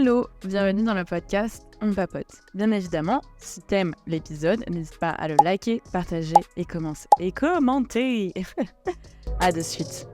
Hello, bienvenue dans le podcast On Papote. Bien évidemment, si t'aimes l'épisode, n'hésite pas à le liker, partager et commenter. À de suite.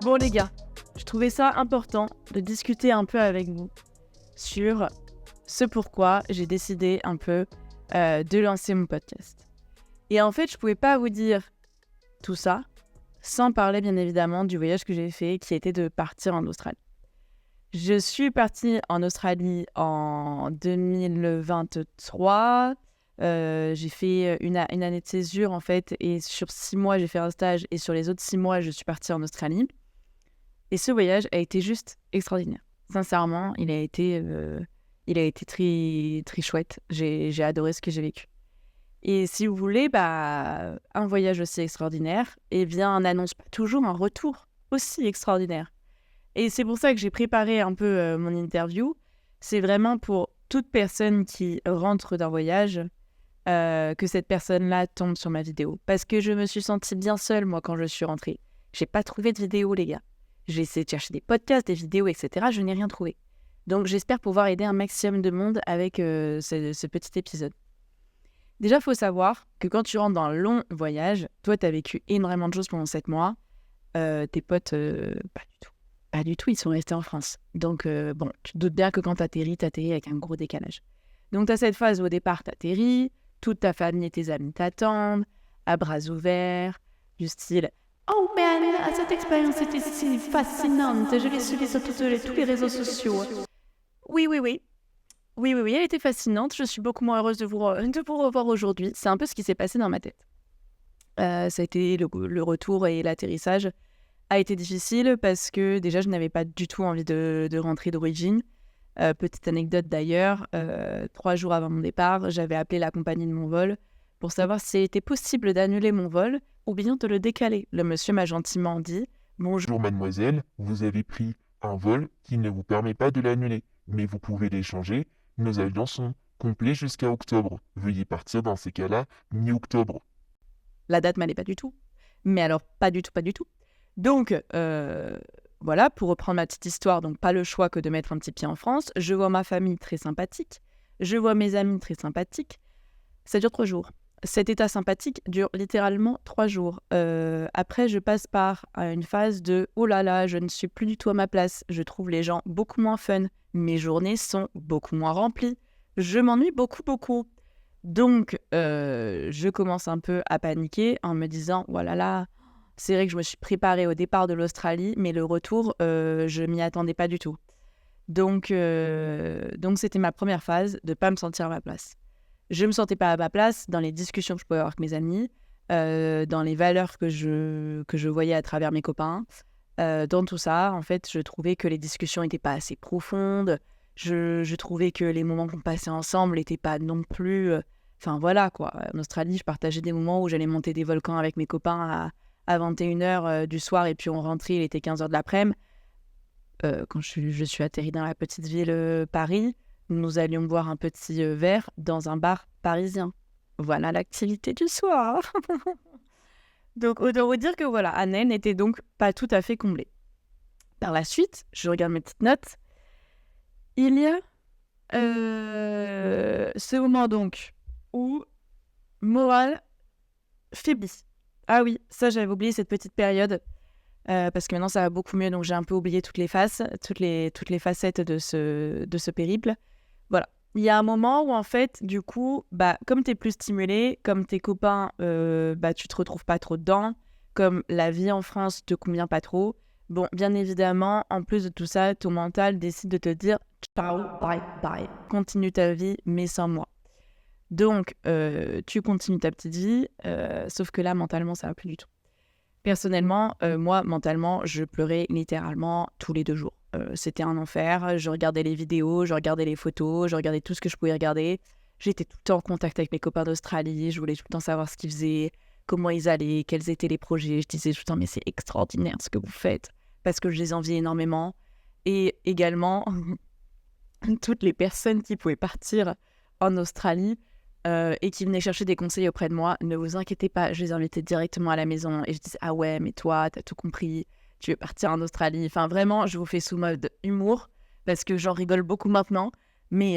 Bon les gars, je trouvais ça important de discuter un peu avec vous sur ce pourquoi j'ai décidé un peu de lancer mon podcast. Et en fait, je pouvais pas vous dire tout ça sans parler bien évidemment du voyage que j'ai fait qui était de partir en Australie. Je suis partie en Australie en 2023. J'ai fait une année de césure en fait et sur 6 mois j'ai fait un stage et sur les autres 6 mois je suis partie en Australie. Et ce voyage a été juste extraordinaire. Sincèrement, il a été très, très chouette. J'ai adoré ce que j'ai vécu. Et si vous voulez, un voyage aussi extraordinaire, n'annonce pas toujours un retour aussi extraordinaire. Et c'est pour ça que j'ai préparé un peu mon interview. C'est vraiment pour toute personne qui rentre d'un voyage que cette personne-là tombe sur ma vidéo. Parce que je me suis sentie bien seule, moi, quand je suis rentrée. J'ai pas trouvé de vidéo, les gars. J'ai essayé de chercher des podcasts, des vidéos, etc. Je n'ai rien trouvé. Donc, j'espère pouvoir aider un maximum de monde avec ce petit épisode. Déjà, il faut savoir que quand tu rentres dans un long voyage, toi, tu as vécu énormément de choses pendant 7 mois. Tes potes, pas du tout. Pas du tout, ils sont restés en France. Donc, tu te doutes bien que quand t'atterris avec un gros décalage. Donc, t'as cette phase où au départ, t'atterris, toute ta famille et tes amis t'attendent, à bras ouverts, du style « Oh man, cette expérience était si fascinante, je l'ai suivie sur tous les réseaux sociaux. » Oui, elle était fascinante, je suis beaucoup moins heureuse de vous revoir aujourd'hui. C'est un peu ce qui s'est passé dans ma tête. Ça a été le retour et l'atterrissage a été difficile parce que déjà je n'avais pas du tout envie de rentrer d'origine. Petite anecdote d'ailleurs, 3 jours avant mon départ, j'avais appelé la compagnie de mon vol pour savoir s'il était possible d'annuler mon vol ou bien de le décaler. Le monsieur m'a gentiment dit « Bonjour mademoiselle, vous avez pris un vol qui ne vous permet pas de l'annuler, mais vous pouvez l'échanger. Nos avions sont complets jusqu'à octobre. Veuillez partir dans ces cas-là mi-octobre. » La date m'allait pas du tout. Mais alors pas du tout. Donc, voilà, pour reprendre ma petite histoire, donc pas le choix que de mettre un petit pied en France. Je vois ma famille très sympathique. Je vois mes amis très sympathiques. Ça dure 3 jours. Cet état sympathique dure littéralement 3 jours. Après, je passe par une phase de « Oh là là, je ne suis plus du tout à ma place. Je trouve les gens beaucoup moins fun. Mes journées sont beaucoup moins remplies. Je m'ennuie beaucoup. » Donc, je commence un peu à paniquer en me disant « Oh là là, c'est vrai que je me suis préparée au départ de l'Australie, mais le retour, je m'y attendais pas du tout. » Donc, c'était ma première phase de pas me sentir à ma place. Je me sentais pas à ma place dans les discussions que je pouvais avoir avec mes amis, dans les valeurs que je voyais à travers mes copains. Dans tout ça, en fait, je trouvais que les discussions n'étaient pas assez profondes. Je trouvais que les moments qu'on passait ensemble n'étaient pas non plus... Enfin, voilà, quoi. En Australie, je partageais des moments où j'allais monter des volcans avec mes copains à 21h du soir et puis on rentrait, il était 15h de l'après-midi. Quand je suis atterrie dans la petite ville Paris, nous allions boire un petit verre dans un bar parisien. Voilà l'activité du soir. Donc, autant vous dire que voilà, Annelle n'était donc pas tout à fait comblée. Par la suite, je regarde mes petites notes. Il y a ce moment donc où morale faiblit. Ah oui, ça j'avais oublié cette petite période parce que maintenant ça va beaucoup mieux, donc j'ai un peu oublié toutes les facettes de ce périple. Voilà. Il y a un moment où en fait, du coup, comme t'es plus stimulé, comme tes copains, tu te retrouves pas trop dedans, comme la vie en France te convient pas trop, bon, bien évidemment, en plus de tout ça, ton mental décide de te dire « Ciao, bye, continue ta vie, mais sans moi ». Donc, tu continues ta petite vie, sauf que là, mentalement, ça va plus du tout. Personnellement, moi, mentalement, je pleurais littéralement tous les 2 jours. C'était un enfer. Je regardais les vidéos, je regardais les photos, je regardais tout ce que je pouvais regarder. J'étais tout le temps en contact avec mes copains d'Australie. Je voulais tout le temps savoir ce qu'ils faisaient, comment ils allaient, quels étaient les projets. Je disais tout le temps, mais c'est extraordinaire ce que vous faites, parce que je les enviais énormément. Et également, toutes les personnes qui pouvaient partir en Australie et qui venaient chercher des conseils auprès de moi, ne vous inquiétez pas, je les invitais directement à la maison et je disais « Ah ouais, mais toi, t'as tout compris, tu veux partir en Australie ?» Enfin, vraiment, je vous fais sous mode humour parce que j'en rigole beaucoup maintenant, mais,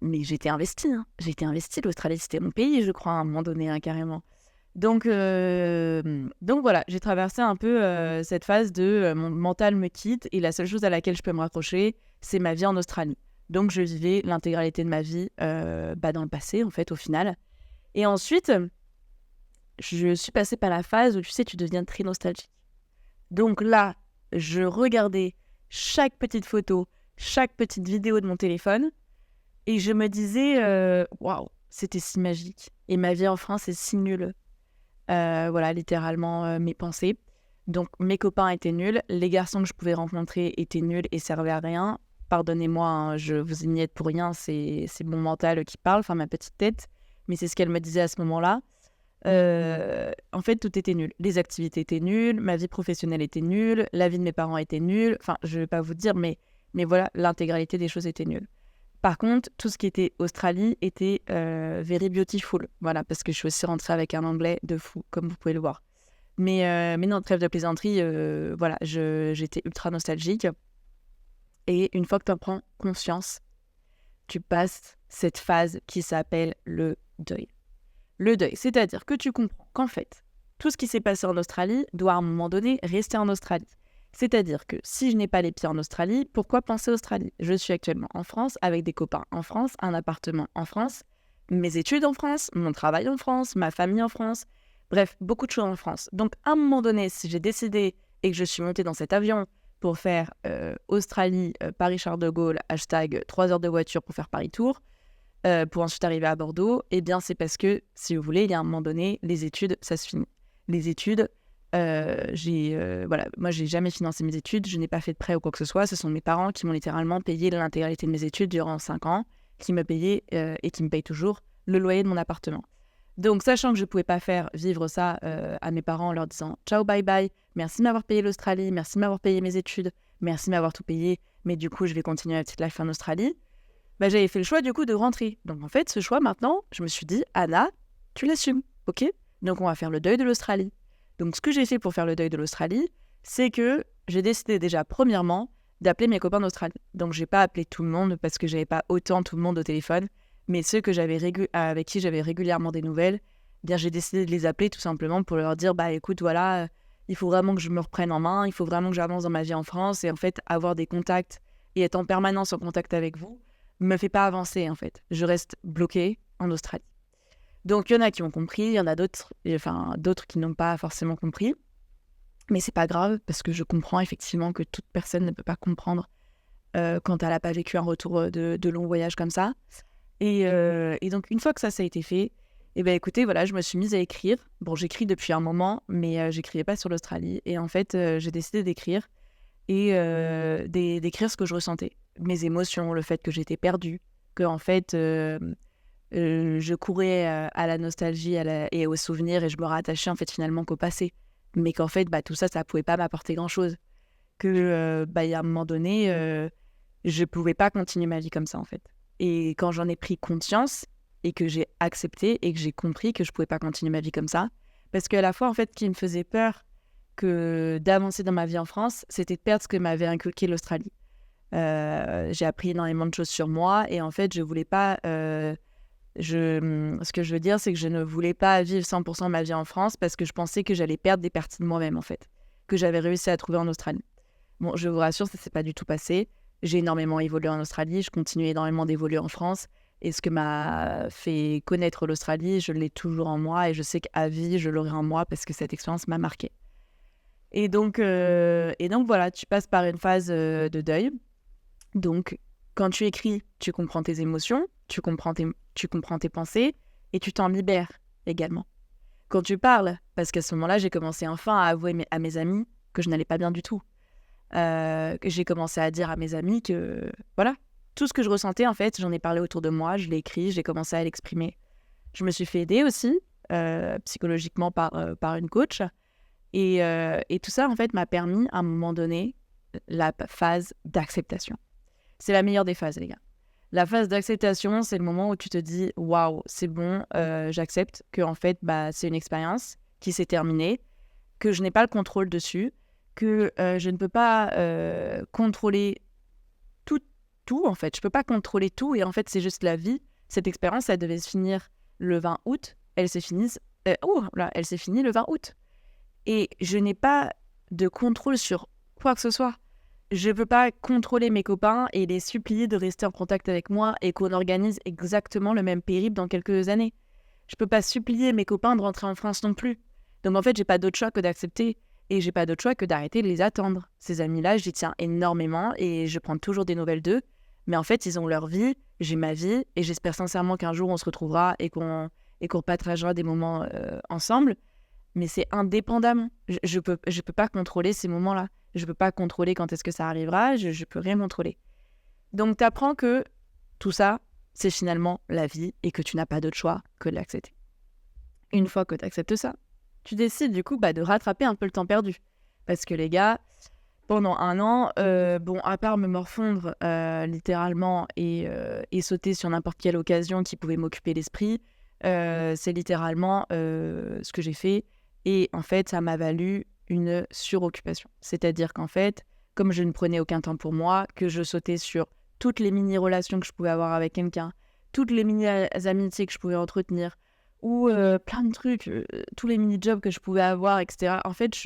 j'étais investie. Hein. J'étais investie. L'Australie, c'était mon pays, je crois, à un moment donné, hein, carrément. Donc voilà, j'ai traversé un peu cette phase de mon mental me quitte et la seule chose à laquelle je peux me raccrocher, c'est ma vie en Australie. Donc je vivais l'intégralité de ma vie dans le passé, en fait, au final. Et ensuite, je suis passée par la phase où, tu sais, tu deviens très nostalgique. Donc là, je regardais chaque petite photo, chaque petite vidéo de mon téléphone et je me disais, waouh, c'était si magique. Et ma vie en France est si nulle. Voilà, littéralement mes pensées. Donc mes copains étaient nuls, les garçons que je pouvais rencontrer étaient nuls et servaient à rien. Pardonnez-moi, hein, je vous y miette pour rien, c'est mon mental qui parle, enfin ma petite tête, mais c'est ce qu'elle me disait à ce moment-là. En fait, tout était nul. Les activités étaient nulles, ma vie professionnelle était nulle, la vie de mes parents était nulle. Enfin, je vais pas vous dire, mais voilà, l'intégralité des choses était nulle. Par contre, tout ce qui était Australie était very beautiful. Voilà, parce que je suis aussi rentrée avec un anglais de fou, comme vous pouvez le voir. Mais non, trêve de plaisanterie, voilà, j'étais ultra nostalgique. Et une fois que tu en prends conscience, tu passes cette phase qui s'appelle le deuil. Le deuil, c'est-à-dire que tu comprends qu'en fait, tout ce qui s'est passé en Australie doit à un moment donné rester en Australie. C'est-à-dire que si je n'ai pas les pieds en Australie, pourquoi penser Australie ? Je suis actuellement en France, avec des copains en France, un appartement en France, mes études en France, mon travail en France, ma famille en France, bref, beaucoup de choses en France. Donc à un moment donné, si j'ai décidé et que je suis montée dans cet avion pour faire Australie, Paris-Charles de Gaulle, hashtag 3 heures de voiture pour faire Paris-Tour, pour ensuite arriver à Bordeaux, eh bien c'est parce que, si vous voulez, il y a un moment donné, les études, ça se finit. Les études, moi j'ai jamais financé mes études, je n'ai pas fait de prêt ou quoi que ce soit, ce sont mes parents qui m'ont littéralement payé l'intégralité de mes études durant 5 ans, qui me payaient et qui me payent toujours le loyer de mon appartement. Donc sachant que je ne pouvais pas faire vivre ça à mes parents en leur disant ciao bye bye, merci de m'avoir payé l'Australie, merci de m'avoir payé mes études, merci de m'avoir tout payé, mais du coup je vais continuer la petite life en Australie, j'avais fait le choix du coup de rentrer. Donc en fait, ce choix maintenant, je me suis dit, Anna, tu l'assumes, ok ? Donc on va faire le deuil de l'Australie. Donc ce que j'ai fait pour faire le deuil de l'Australie, c'est que j'ai décidé déjà premièrement d'appeler mes copains d'Australie. Donc j'ai pas appelé tout le monde parce que j'avais pas autant tout le monde au téléphone, mais ceux que avec qui j'avais régulièrement des nouvelles, bien j'ai décidé de les appeler tout simplement pour leur dire, écoute, voilà, il faut vraiment que je me reprenne en main, il faut vraiment que j'avance dans ma vie en France et en fait avoir des contacts et être en permanence en contact avec vous me fait pas avancer en fait. Je reste bloquée en Australie. Donc il y en a qui ont compris, il y en a d'autres qui n'ont pas forcément compris. Mais c'est pas grave parce que je comprends effectivement que toute personne ne peut pas comprendre quand elle n'a pas vécu un retour de long voyage comme ça. Et donc une fois que ça a été fait, écoutez, voilà, je me suis mise à écrire. Bon, j'écris depuis un moment, mais j'écrivais pas sur l'Australie. Et en fait, j'ai décidé d'écrire et d'écrire ce que je ressentais. Mes émotions, le fait que j'étais perdue, que en fait je courais à la nostalgie et aux souvenirs et je me rattachais en fait finalement qu'au passé, mais qu'en fait tout ça pouvait pas m'apporter grand chose, que il y a un moment donné je pouvais pas continuer ma vie comme ça en fait. Et quand j'en ai pris conscience et que j'ai accepté et que j'ai compris que je pouvais pas continuer ma vie comme ça, parce qu'à la fois en fait ce qui me faisait peur que d'avancer dans ma vie en France, c'était de perdre ce que m'avait inculqué l'Australie. J'ai appris énormément de choses sur moi et en fait, je voulais pas. Ce que je veux dire, c'est que je ne voulais pas vivre 100% ma vie en France parce que je pensais que j'allais perdre des parties de moi-même en fait, que j'avais réussi à trouver en Australie. Bon, je vous rassure, ça ne s'est pas du tout passé. J'ai énormément évolué en Australie, je continue énormément d'évoluer en France et ce que m'a fait connaître l'Australie, je l'ai toujours en moi et je sais qu'à vie, je l'aurai en moi parce que cette expérience m'a marquée. Et donc voilà, tu passes par une phase de deuil. Donc, quand tu écris, tu comprends tes émotions, tu comprends tes pensées et tu t'en libères également. Quand tu parles, parce qu'à ce moment-là, j'ai commencé enfin à avouer à mes amis que je n'allais pas bien du tout. Que j'ai commencé à dire à mes amis que, voilà, tout ce que je ressentais, en fait, j'en ai parlé autour de moi, je l'ai écrit, j'ai commencé à l'exprimer. Je me suis fait aider aussi, psychologiquement par une coach. Et tout ça, en fait, m'a permis, à un moment donné, la phase d'acceptation. C'est la meilleure des phases, les gars. La phase d'acceptation, c'est le moment où tu te dis « Waouh, c'est bon, j'accepte que en fait, c'est une expérience qui s'est terminée, que je n'ai pas le contrôle dessus, que je ne peux pas contrôler tout, en fait. Je peux pas contrôler tout. Et en fait, c'est juste la vie. Cette expérience, elle devait se finir le 20 août. Elle s'est finie le 20 août. Et je n'ai pas de contrôle sur quoi que ce soit. Je ne peux pas contrôler mes copains et les supplier de rester en contact avec moi et qu'on organise exactement le même périple dans quelques années. Je ne peux pas supplier mes copains de rentrer en France non plus. Donc en fait, j'ai pas d'autre choix que d'accepter et j'ai pas d'autre choix que d'arrêter de les attendre. Ces amis-là, j'y tiens énormément et je prends toujours des nouvelles d'eux. Mais en fait, ils ont leur vie, j'ai ma vie et j'espère sincèrement qu'un jour on se retrouvera et qu'on partagera des moments ensemble. Mais c'est indépendamment. Je peux pas contrôler ces moments-là. Je peux pas contrôler quand est-ce que ça arrivera. Je peux rien contrôler. Donc, tu apprends que tout ça, c'est finalement la vie et que tu n'as pas d'autre choix que de l'accepter. Une fois que tu acceptes ça, tu décides du coup de rattraper un peu le temps perdu. Parce que les gars, pendant un an, à part me morfondre littéralement et sauter sur n'importe quelle occasion qui pouvait m'occuper l'esprit, c'est littéralement ce que j'ai fait. Et en fait, ça m'a valu une suroccupation. C'est-à-dire qu'en fait, comme je ne prenais aucun temps pour moi, que je sautais sur toutes les mini-relations que je pouvais avoir avec quelqu'un, toutes les mini-amitiés que je pouvais entretenir, ou plein de trucs, tous les mini-jobs que je pouvais avoir, etc. En fait,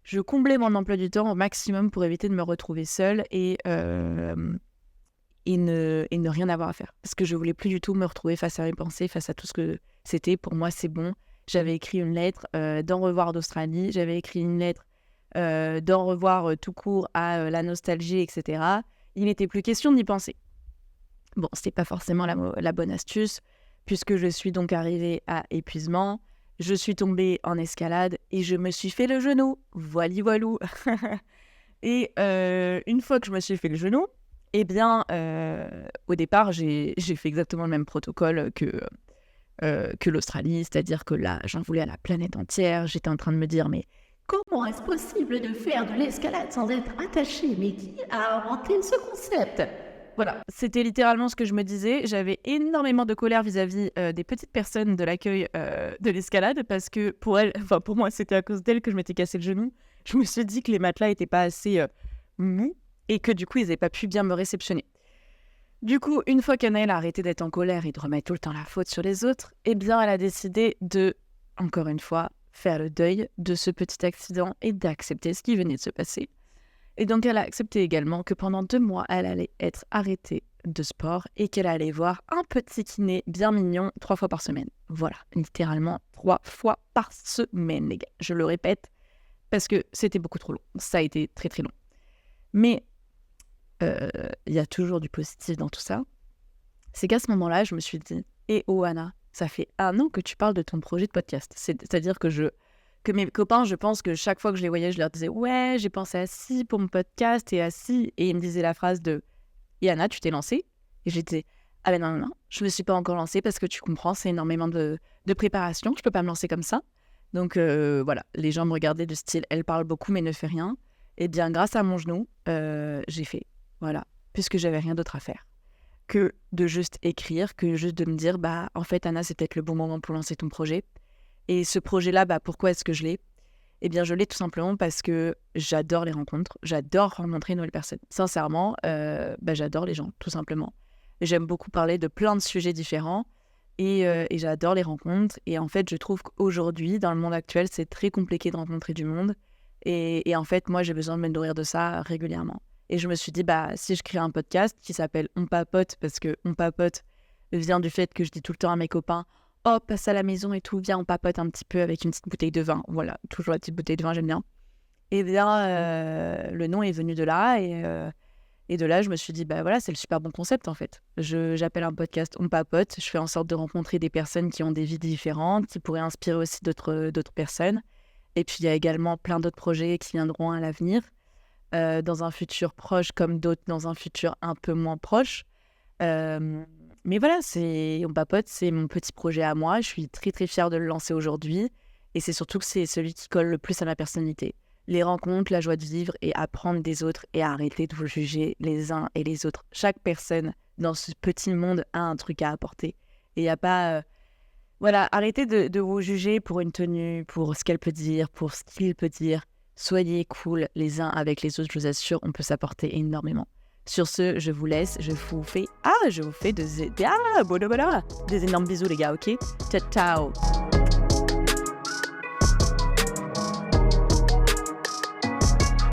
je comblais mon emploi du temps au maximum pour éviter de me retrouver seule et ne rien avoir à faire. Parce que je voulais plus du tout me retrouver face à mes pensées, face à tout ce que c'était. Pour moi, c'est bon. J'avais écrit une lettre d'en revoir d'Australie. J'avais écrit une lettre d'en revoir tout court à la nostalgie, etc. Il n'était plus question d'y penser. Bon, c'était pas forcément la bonne astuce, puisque je suis donc arrivée à épuisement. Je suis tombée en escalade et je me suis fait le genou. Voili voilou. Et une fois que je me suis fait le genou, eh bien, au départ, j'ai fait exactement le même protocole que l'Australie, c'est-à-dire que là, j'en voulais à la planète entière. J'étais en train de me dire, mais comment est-ce possible de faire de l'escalade sans être attaché? Mais qui a inventé ce concept? Voilà, c'était littéralement ce que je me disais. J'avais énormément de colère vis-à-vis des petites personnes de l'accueil de l'escalade parce que pour moi, c'était à cause d'elles que je m'étais cassé le genou. Je me suis dit que les matelas n'étaient pas assez mous et que du coup, ils n'avaient pas pu bien me réceptionner. Du coup, une fois qu'Anaëlle a arrêté d'être en colère et de remettre tout le temps la faute sur les autres, eh bien, elle a décidé de, encore une fois, faire le deuil de ce petit accident et d'accepter ce qui venait de se passer. Et donc, elle a accepté également que pendant 2 mois, elle allait être arrêtée de sport et qu'elle allait voir un petit kiné bien mignon 3 fois par semaine. Voilà, littéralement 3 fois par semaine, les gars. Je le répète parce que c'était beaucoup trop long. Ça a été très, très long. Mais il y a toujours du positif dans tout ça. C'est qu'à ce moment-là, je me suis dit « Eh oh Anna, ça fait 1 an que tu parles de ton projet de podcast. » C'est-à-dire que mes copains, je pense que chaque fois que je les voyais, je leur disais « Ouais, j'ai pensé à ci pour mon podcast et à ci. » Et ils me disaient la phrase de « Et Anna, tu t'es lancée ?» Et j'étais « Ah ben non, je ne me suis pas encore lancée parce que tu comprends, c'est énormément de préparation. Je ne peux pas me lancer comme ça. » Donc voilà, les gens me regardaient du style « Elle parle beaucoup mais ne fait rien. » Et bien grâce à mon genou, j'ai fait. Voilà, puisque j'avais rien d'autre à faire que de juste écrire, que juste de me dire en fait Anna, c'est peut-être le bon moment pour lancer ton projet. Et ce projet-là, pourquoi est-ce que je l'ai? Eh bien, je l'ai tout simplement parce que j'adore les rencontres, j'adore rencontrer une nouvelle personne. Sincèrement, j'adore les gens, tout simplement. J'aime beaucoup parler de plein de sujets différents et j'adore les rencontres. Et en fait, je trouve qu'aujourd'hui, dans le monde actuel, c'est très compliqué de rencontrer du monde. Et en fait, moi, j'ai besoin de me nourrir de ça régulièrement. Et je me suis dit, si je crée un podcast qui s'appelle On Papote, parce que On Papote vient du fait que je dis tout le temps à mes copains, oh, passe à la maison et tout, viens, on papote un petit peu avec une petite bouteille de vin. Voilà, toujours la petite bouteille de vin, j'aime bien. Et bien, le nom est venu de là. Et de là, je me suis dit, voilà, c'est le super bon concept, en fait. J'appelle un podcast On Papote. Je fais en sorte de rencontrer des personnes qui ont des vies différentes, qui pourraient inspirer aussi d'autres personnes. Et puis, il y a également plein d'autres projets qui viendront à l'avenir. Dans un futur proche comme d'autres dans un futur un peu moins proche. Mais voilà, On Papote, c'est mon petit projet à moi. Je suis très très fière de le lancer aujourd'hui. Et c'est surtout que c'est celui qui colle le plus à ma personnalité. Les rencontres, la joie de vivre et apprendre des autres et arrêter de vous juger les uns et les autres. Chaque personne dans ce petit monde a un truc à apporter. Et il n'y a pas... Voilà, arrêtez de vous juger pour une tenue, pour ce qu'elle peut dire, pour ce qu'il peut dire. Soyez cool les uns avec les autres, je vous assure, on peut s'apporter énormément. Sur ce, je vous laisse, je vous fais des énormes bisous les gars, ok? Ciao, ciao.